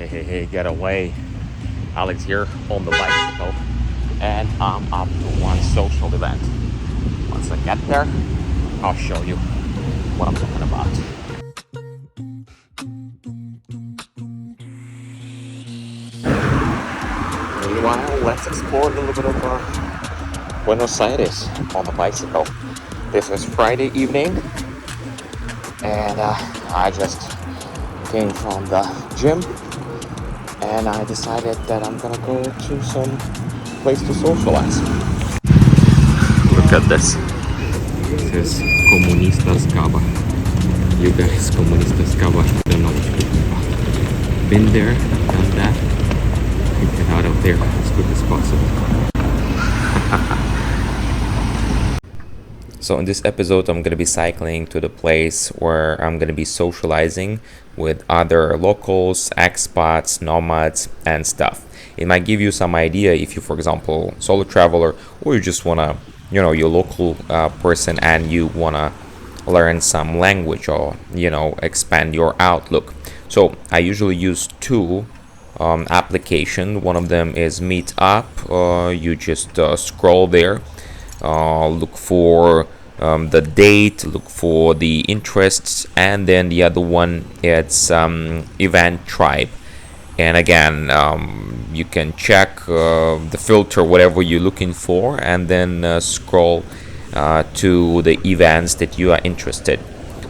Hey, get away. Alex here on the bicycle, and I'm up to one social event. Once I get there, I'll show you what I'm talking about. Meanwhile, let's explore a little bit of Buenos Aires on the bicycle. This is Friday evening, and I just came from the gym, and I decided that I'm gonna go to some place to socialize. Look at this. It says Comunistas Cava. You guys, Comunistas Cava, don't know what you're talking about. Been there, done that. Get out of there as quick as possible. So in this episode, I'm going to be cycling to the place where I'm going to be socializing with other locals, expats, nomads, and stuff. It might give you some idea if you, for example, solo traveler, or you just want to, you're local person and you want to learn some language or, expand your outlook. So I usually use two application. One of them is Meetup. You just scroll there, look for the date, look for the interests, and then the other one it's Event Tribe. And again, you can check the filter, whatever you're looking for, and then scroll to the events that you are interested.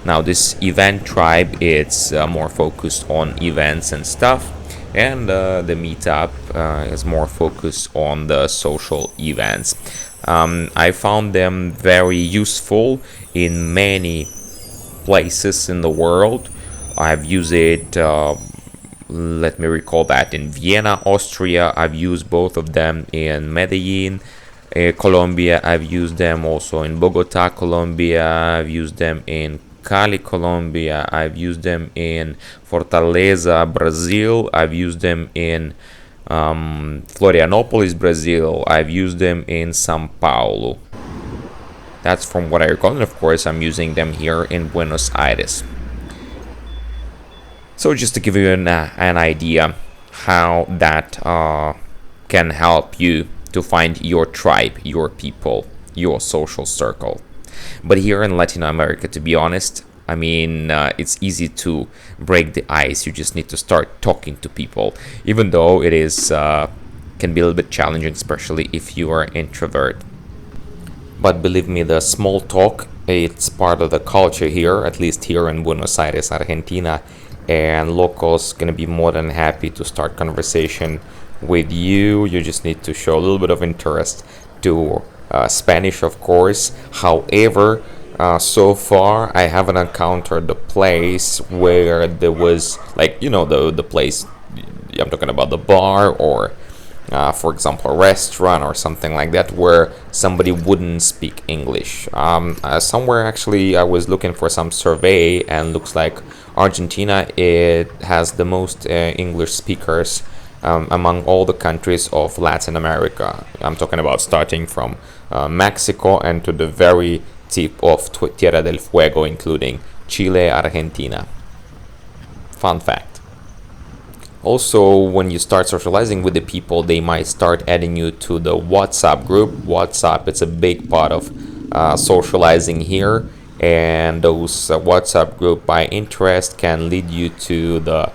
Now, this Event Tribe, it's more focused on events and stuff, and the Meetup is more focused on the social events. I found them very useful in many places in the world. I've used it, let me recall that, in Vienna, Austria. I've used both of them in Medellin, Colombia. I've used them also in Bogota, Colombia. I've used them in Cali, Colombia. I've used them in Fortaleza, Brazil. I've used them in Florianopolis, Brazil. I've used them in Sao Paulo. That's from what I recall, and of course I'm using them here in Buenos Aires. So just to give you an idea how that can help you to find your tribe, your people, your social circle. But here in Latin America, to be honest, I mean, it's easy to break the ice. You just need to start talking to people, even though it is can be a little bit challenging, especially if you are an introvert. But believe me, the small talk, it's part of the culture here, at least here in Buenos Aires, Argentina, and locals gonna be more than happy to start conversation with you. You just need to show a little bit of interest to Spanish, of course. However, so far I haven't encountered the place where there was the place I'm talking about, the bar or for example a restaurant or something like that, where somebody wouldn't speak English. Somewhere actually I was looking for some survey, and looks like Argentina, it has the most English speakers among all the countries of Latin America. I'm talking about starting from Mexico and to the very tip of Tierra del Fuego, including Chile, Argentina. Fun fact. Also, when you start socializing with the people, they might start adding you to the WhatsApp group. WhatsApp, it's a big part of socializing here, and those WhatsApp group by interest can lead you to the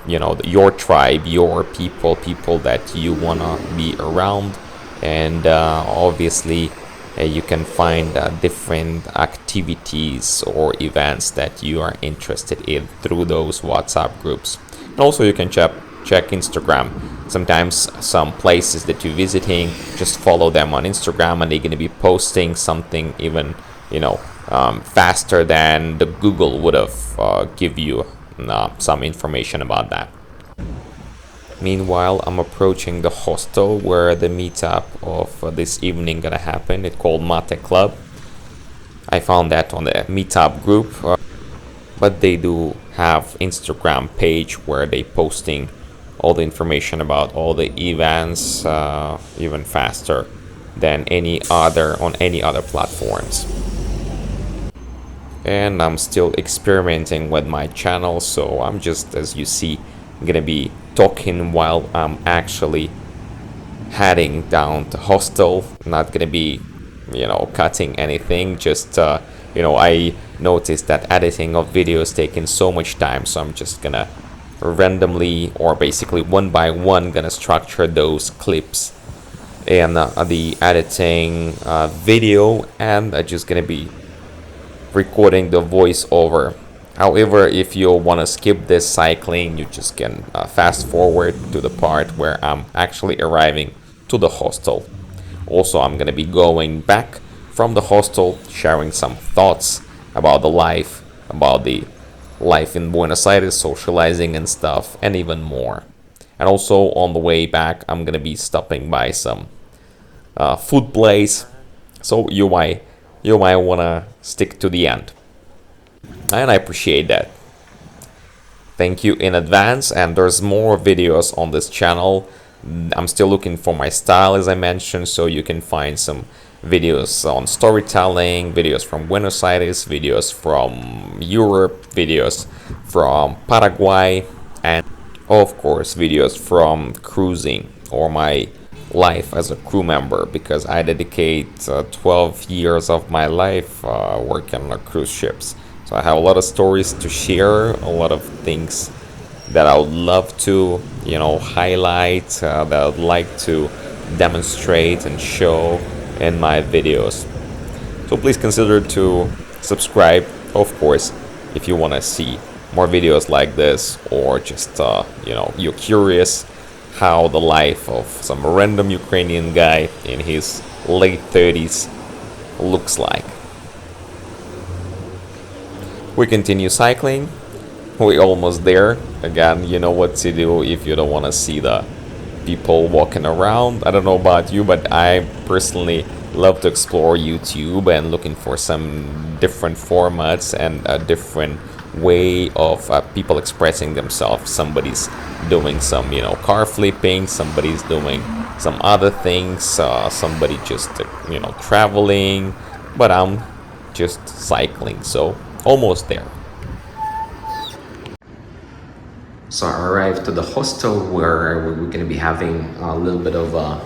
your tribe, your people that you wanna be around, and obviously you can find different activities or events that you are interested in through those WhatsApp groups. And also you can check Instagram. Sometimes some places that you're visiting, just follow them on Instagram, and they're going to be posting something even faster than the Google would have give you some information about that. Meanwhile, I'm approaching the hostel where the meetup of this evening gonna happen. It's called Mate Club. I found that on the meetup group, but they do have Instagram page where they posting all the information about all the events even faster than on any other platforms. And I'm still experimenting with my channel, so I'm just, as you see, gonna be talking while I'm actually heading down to hostel. Not gonna be, cutting anything. Just I noticed that editing of videos taking so much time, so I'm just gonna randomly or basically one by one gonna structure those clips in the editing video, and I'm just gonna be recording the voiceover. However, if you want to skip this cycling, you just can fast forward to the part where I'm actually arriving to the hostel. Also, I'm gonna be going back from the hostel, sharing some thoughts about the life in Buenos Aires, socializing and stuff, and even more. And also on the way back, I'm gonna be stopping by some food place, so you might wanna stick to the end, and I appreciate that. Thank you in advance, and there's more videos on this channel. I'm still looking for my style, as I mentioned, so you can find some videos on storytelling, videos from Buenos Aires, videos from Europe, videos from Paraguay, and of course videos from cruising or my life as a crew member, because I dedicate 12 years of my life working on cruise ships. So I have a lot of stories to share, a lot of things that I would love to, highlight, that I'd like to demonstrate and show in my videos. So please consider to subscribe, of course, if you want to see more videos like this, or just, you're curious how the life of some random Ukrainian guy in his late 30s looks like. We continue cycling. We're almost there. Again, you know what to do if you don't want to see the people walking around. I don't know about you, but I personally love to explore YouTube and looking for some different formats and a different way of people expressing themselves. Somebody's doing some, car flipping, somebody's doing some other things, somebody just, traveling, but I'm just cycling, so almost there. So I arrived to the hostel where we're going to be having a little bit of a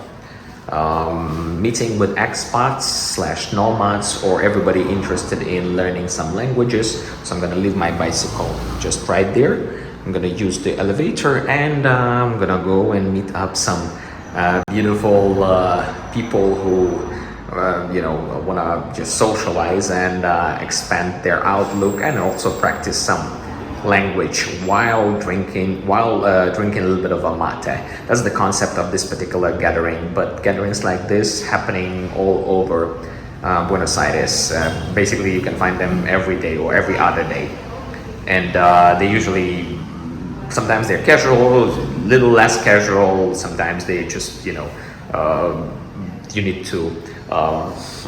meeting with expats slash nomads, or everybody interested in learning some languages. So I'm going to leave my bicycle just right there. I'm going to use the elevator, and I'm going to go and meet up some beautiful people who want to just socialize and expand their outlook, and also practice some language while drinking a little bit of a mate. That's the concept of this particular gathering, but gatherings like this happening all over Buenos Aires. Basically, you can find them every day or every other day, and they usually, sometimes they're casual, little less casual, sometimes they just, you need to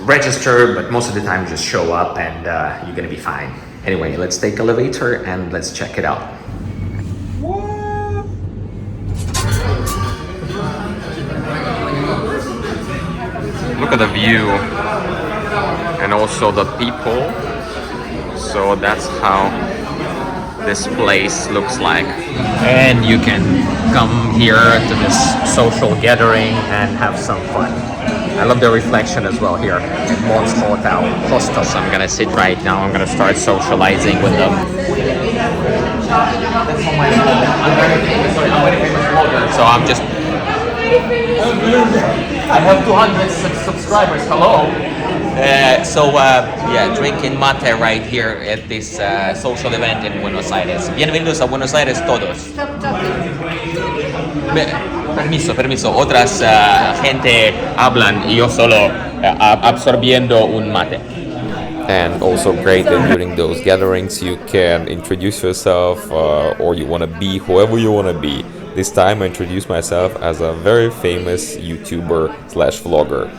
register, but most of the time you just show up and you're gonna be fine. Anyway, let's take elevator and let's check it out. Look at the view and also the people. So that's how this place looks like. And you can come here to this social gathering and have some fun. I love the reflection as well here at Mons Hostel. So I'm gonna sit right now. I'm gonna start socializing with them. So I'm just. I have 200 subscribers. Hello. Drinking mate right here at this social event in Buenos Aires. Bienvenidos a Buenos Aires todos. Permiso. Otras gente hablan y yo solo absorbiendo un mate. And also great that during those gatherings you can introduce yourself, or you want to be whoever you want to be. This time I introduce myself as a very famous YouTuber slash vlogger.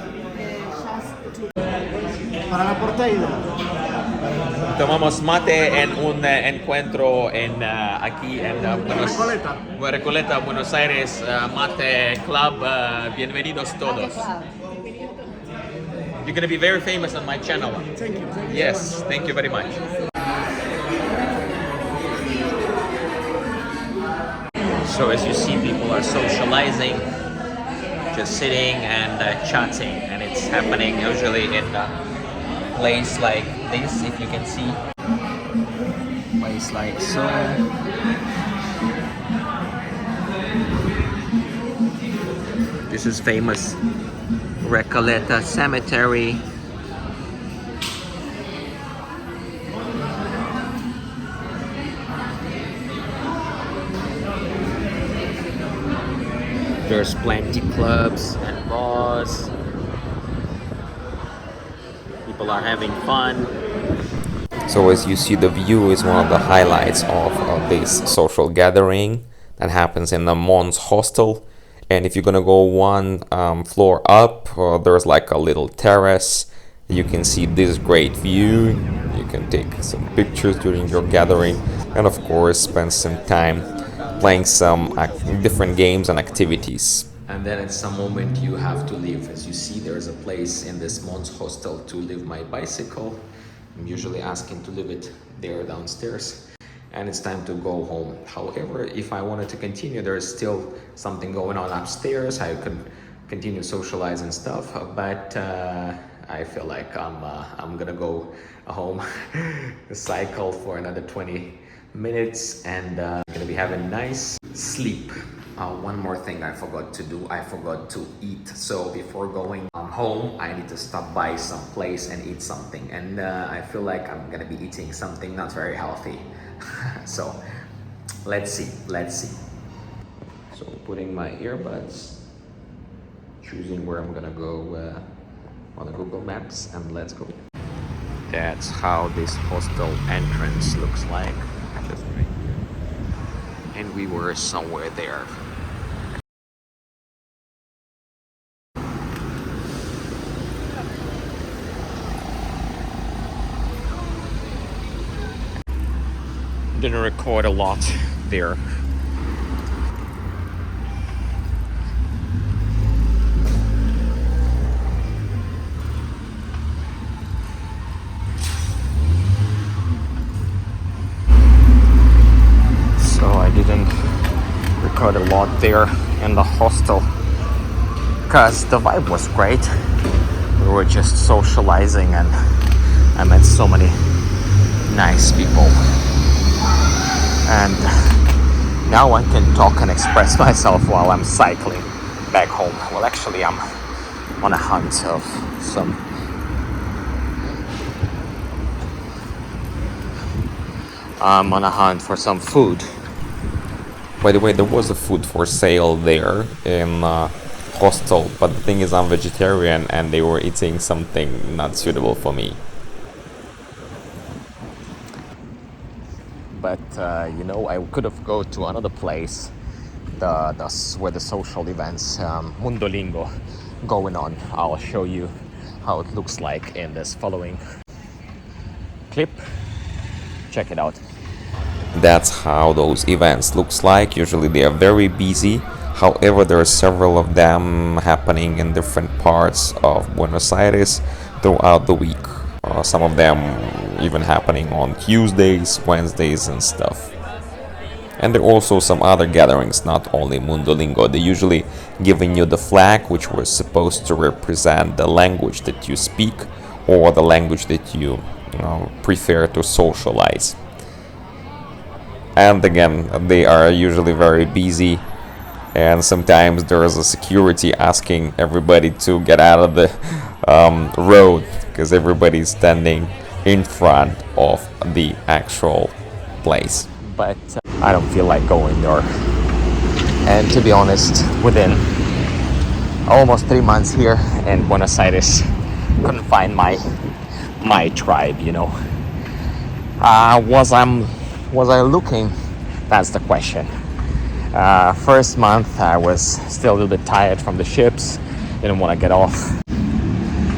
Tomamos mate en un encuentro aquí en Recoleta, Buenos Aires, Mate Club. Bienvenidos todos. You're going to be very famous on my channel. Thank you. Yes, thank you very much. So as you see, people are socializing, just sitting and chatting, and it's happening usually in a place like this, if you can see. Place like so. This is famous Recoleta cemetery. There's plenty clubs and bars. People are having fun. So as you see, the view is one of the highlights of this social gathering that happens in the Mons Hostel. And if you're gonna go one floor up, there's like a little terrace. You can see this great view. You can take some pictures during your gathering, and of course spend some time playing some different games and activities. And then at some moment you have to leave. As you see, there's a place in this Mons Hostel to leave my bicycle. I'm usually asking to leave it there downstairs, and it's time to go home. However, if I wanted to continue, there's still something going on upstairs. I could continue socializing stuff, but I feel like I'm gonna go home, cycle for another 20 minutes, and I'm gonna be having a nice sleep. One more thing I forgot to do, I forgot to eat. So before going home, I need to stop by some place and eat something. And I feel like I'm gonna be eating something not very healthy. So let's see. So putting my earbuds, choosing where I'm gonna go on the Google Maps, and let's go. That's how this hostel entrance looks like, just right here. And we were somewhere there. Didn't record a lot there. So I didn't record a lot there in the hostel because the vibe was great. We were just socializing and I met so many nice people. And now I can talk and express myself while I'm cycling back home. Well, actually, I'm on a hunt of some I'm on a hunt for some food. By the way, there was a food for sale there in hostel, but the thing is I'm vegetarian and they were eating something not suitable for me. But you know, I could have go to another place, where the social events, Mundolingo, going on. I'll show you how it looks like in this following clip. Check it out. That's how those events looks like. Usually they are very busy. However, there are several of them happening in different parts of Buenos Aires throughout the week. Some of them even happening on Tuesdays, Wednesdays and stuff. And there are also some other gatherings, not only Mundolingo. They usually giving you the flag, which was supposed to represent the language that you speak or the language that you prefer to socialize. And again, they are usually very busy, and sometimes there is a security asking everybody to get out of the road because everybody's standing in front of the actual place. But I don't feel like going there. And to be honest, within almost 3 months here in Buenos Aires, couldn't find my tribe, you know. Was I looking? That's the question. First month I was still a little bit tired from the ships, didn't want to get off.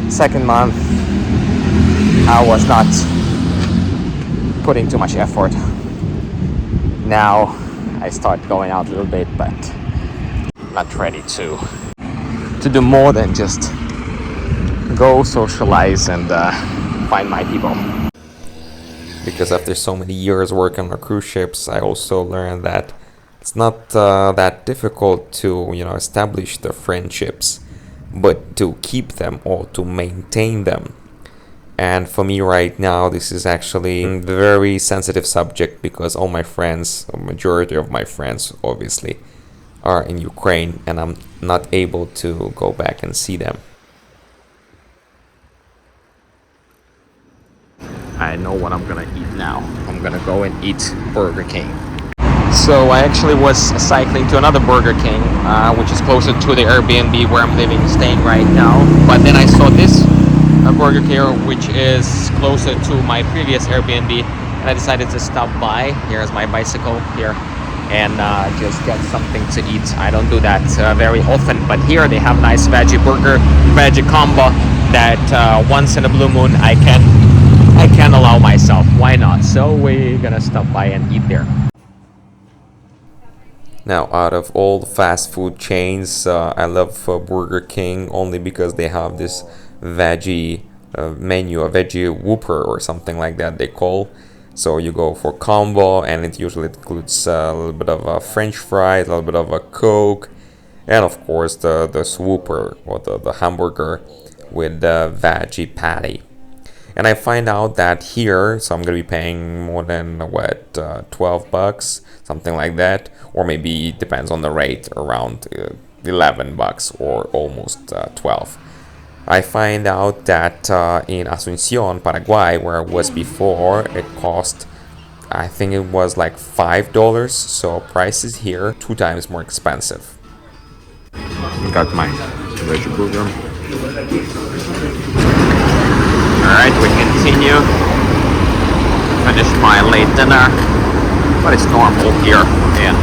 Second month I was not putting too much effort. Now I start going out a little bit, but not ready to do more than just go socialize and find my people. Because after so many years working on cruise ships, I also learned that It's not that difficult to, establish the friendships, but to keep them or to maintain them. And for me right now, this is actually a very sensitive subject because all my friends, a majority of my friends, obviously, are in Ukraine, and I'm not able to go back and see them. I know what I'm gonna eat now. I'm gonna go and eat Burger King. So I actually was cycling to another Burger King, which is closer to the Airbnb where I'm living, staying right now. But then I saw this Burger King, which is closer to my previous Airbnb, and I decided to stop by. Here's my bicycle here, and just get something to eat. I don't do that very often, but here they have nice veggie burger, veggie combo that once in a blue moon I can allow myself. Why not? So we're gonna stop by and eat there. Now, out of all the fast food chains, I love Burger King only because they have this veggie menu, a veggie whopper or something like that they call. So you go for combo, and it usually includes a little bit of a French fries, a little bit of a Coke, and of course the swooper or the hamburger with the veggie patty. And I find out that here, so I'm gonna be paying more than what, $12, something like that, or maybe it depends on the rate, around $11 or almost 12. I find out that in Asuncion, Paraguay, where I was before, it cost, I think it was like $5. So prices here 2 times more expensive. Got my veggie burger. Alright, we continue. Finished my late dinner, but it's normal here in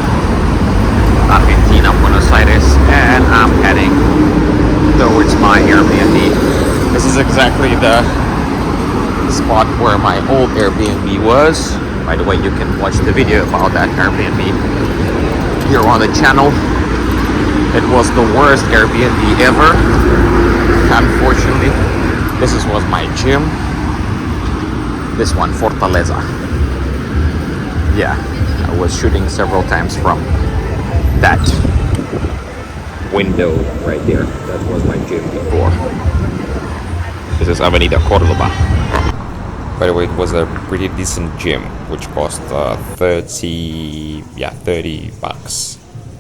Argentina, Buenos Aires, and I'm heading towards my Airbnb. This is exactly the spot where my old Airbnb was. By the way, you can watch the video about that Airbnb here on the channel. It was the worst Airbnb ever, unfortunately. This was my gym. This one, Fortaleza. Yeah, I was shooting several times from that window right there. That was my gym before. This is Avenida Cordoba. By the way, it was a pretty decent gym, which cost $30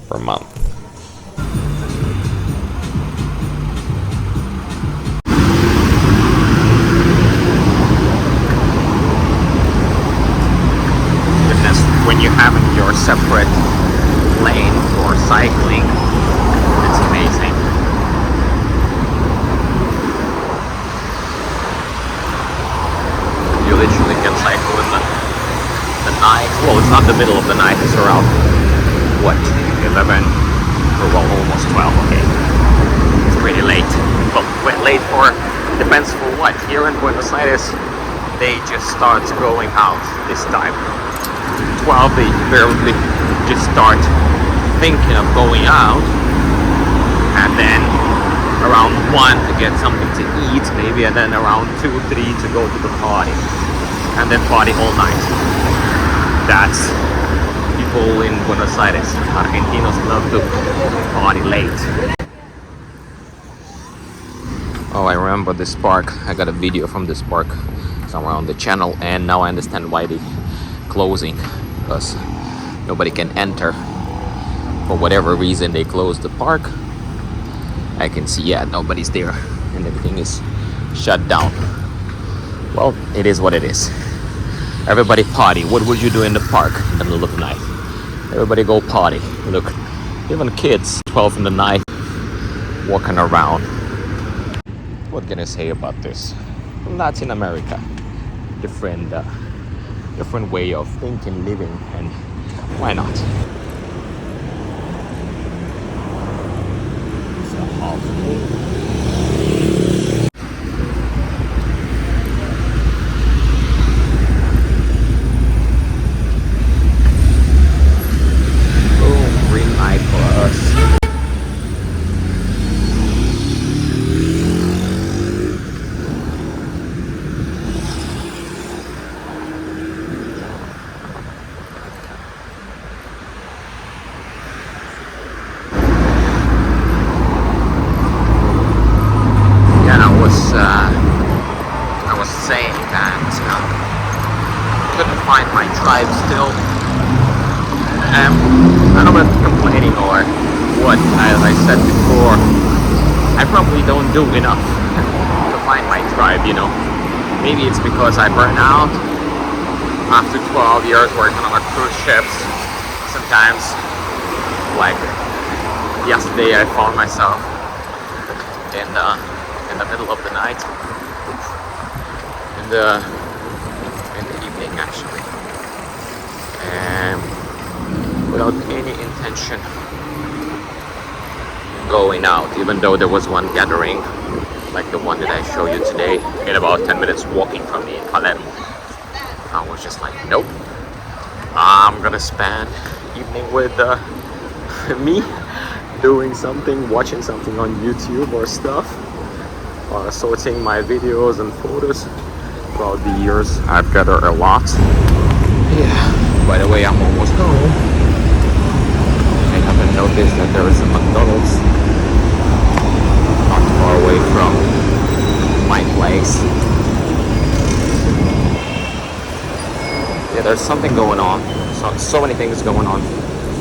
per month. When you have your separate lane for cycling, it's amazing. You literally can cycle in the night. Well, it's not the middle of the night, it's around what, 11 or well, almost 12. Okay, it's pretty late. Well, quite late for, depends for what. Here in Buenos Aires, they just start going out this time. 12, they barely just start thinking of going out, and then around 1 to get something to eat maybe, and then around 2, 3 to go to the party, and then party all night. That's people in Buenos Aires. Argentinos love to party late. Oh, I remember this park. I got a video from this park somewhere on the channel, and now I understand why they closing, because nobody can enter for whatever reason. They closed the park. I can see, yeah, nobody's there and everything is shut down. Well, it is what it is. Everybody party. What would you do in the park in the middle of the night? Everybody go party. Look, even kids 12 in the night walking around. What can I say about this? Latin America, different way of thinking, living, and why not? Boom, green light for us. I don't know if complaining or what. As I said before, I probably don't do enough to find my tribe, you know. Maybe it's because I burn out after 12 years working on a cruise ships. Sometimes, like yesterday, I found myself in the middle of the night, in the evening actually, and without any intention going out, even though there was one gathering like the one that I show you today in about 10 minutes walking from me in Palermo. I was just like, nope, I'm gonna spend evening with me doing something, watching something on YouTube or stuff, sorting my videos and photos. Throughout the years I've gathered a lot. Yeah, by the way, I'm almost home. I haven't noticed that there is a McDonald's not far away from my place. Yeah, there's something going on. So many things going on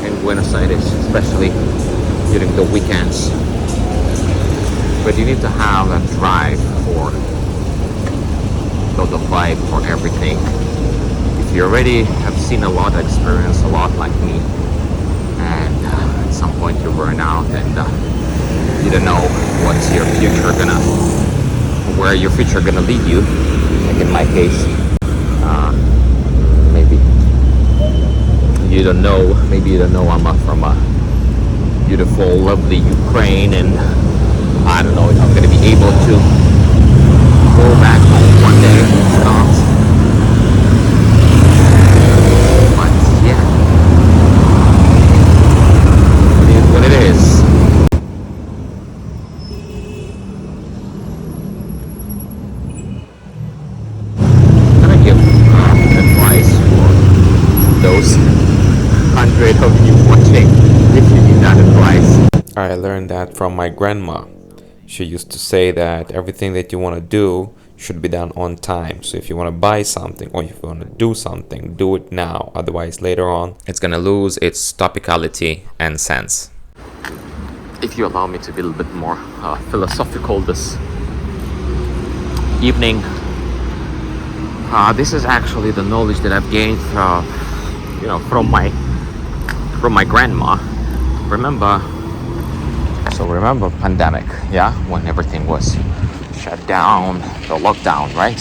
in Buenos Aires, especially during the weekends. But you need to have a drive for the vibe for everything. If you already have seen a lot, experienced a lot like me, and at some point you burn out and you don't know what's your future gonna, where your future gonna lead you. Like in my case, maybe you don't know. Maybe you don't know I'm from a beautiful, lovely Ukraine, and I don't know if I'm gonna be able to go back home one day and start. But yeah, it is what it is. Can I give advice for those 100 of you watching if you need that advice? I learned that from my grandma. She used to say that everything that you want to do should be done on time. So if you want to buy something or if you want to do something, do it now. Otherwise, later on, it's going to lose its topicality and sense. If you allow me to be a little bit more philosophical this evening, this is actually the knowledge that I've gained from my grandma. Remember pandemic, yeah, when everything was shut down, the lockdown, right?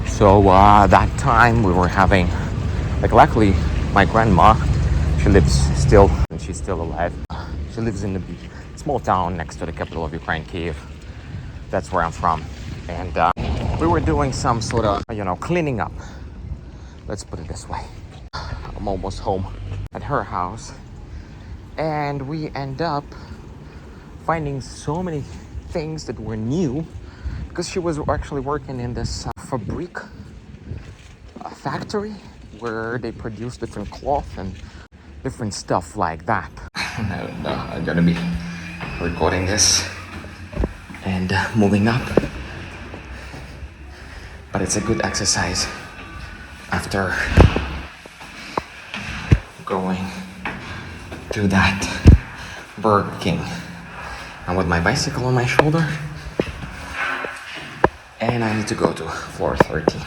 So that time we were having, like, luckily my grandma, she lives still, and she's still alive. She lives in a small town next to the capital of Ukraine, Kiev. That's where I'm from. And we were doing some sort of, cleaning up. Let's put it this way. I'm almost home at her house. And we end up finding so many things that were new, because she was actually working in this fabric factory where they produce different cloth and different stuff like that. I'm gonna be recording this and moving up, but it's a good exercise after going to that Burger King. I'm with my bicycle on my shoulder, and I need to go to floor 13.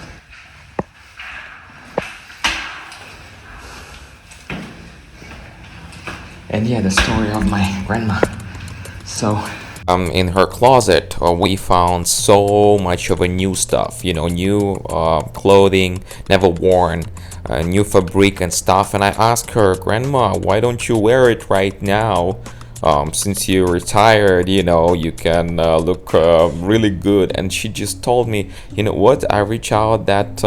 And yeah, the story of my grandma. So in her closet, we found so much of a new stuff, new clothing, never worn, new fabric and stuff. And I asked her, Grandma, why don't you wear it right now? Since you retired, you can look really good. And she just told me, what, I reach out that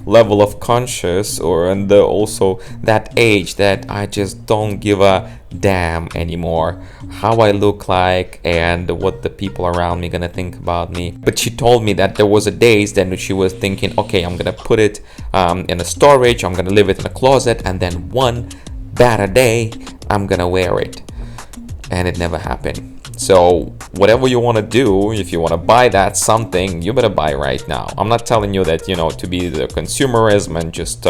level of conscious and also that age that I just don't give a damn anymore how I look like and what the people around me gonna think about me. But she told me that there was a days then she was thinking, okay, I'm gonna put it in a storage, I'm gonna leave it in a closet, and then one bad day I'm gonna wear it. And it never happened. So whatever you want to do, if you want to buy that something, you better buy right now. I'm not telling you that, to be the consumerism and just,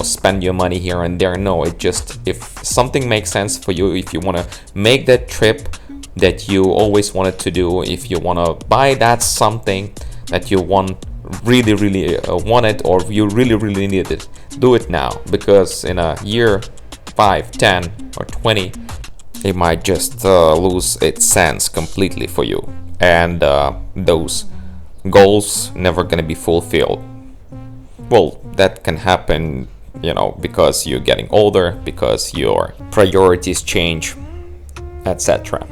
spend your money here and there. No, it just, if something makes sense for you, if you want to make that trip that you always wanted to do, if you want to buy that something that you really want it, or you really need it, do it now, because in a year, 5, 10 or 20, it might just lose its sense completely for you, and those goals never gonna be fulfilled. Well, that can happen, because you're getting older, because your priorities change, etc.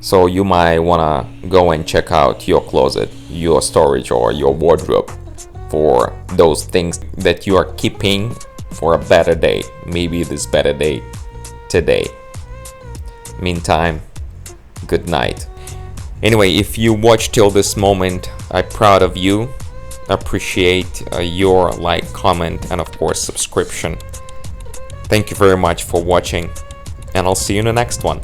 So you might wanna go and check out your closet, your storage, or your wardrobe for those things that you are keeping for a better day. Maybe this better day today. Meantime, good night. Anyway, if you watched till this moment, I'm proud of you. Appreciate your like, comment, and of course subscription. Thank you very much for watching, and I'll see you in the next one.